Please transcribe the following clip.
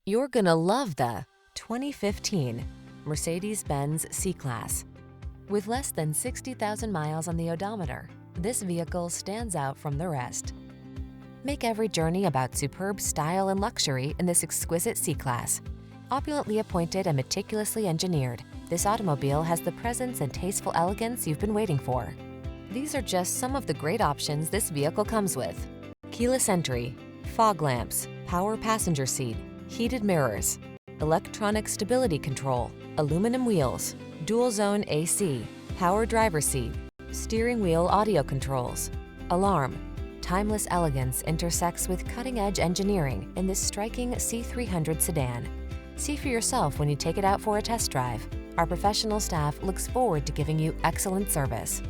You're gonna love the 2015 Mercedes-Benz C-Class. With less than 60,000 miles on the odometer, this vehicle stands out from the rest. Make every journey about superb style and luxury in this exquisite C-Class. Opulently appointed and meticulously engineered, this automobile has the presence and tasteful elegance you've been waiting for. These are just some of the great options this vehicle comes with: keyless entry, fog lamps, power passenger seat, heated mirrors, electronic stability control, aluminum wheels, dual zone AC, power driver seat, steering wheel audio controls, alarm. Timeless elegance intersects with cutting-edge engineering in this striking C300 sedan. See for yourself when you take it out for a test drive. Our professional staff looks forward to giving you excellent service.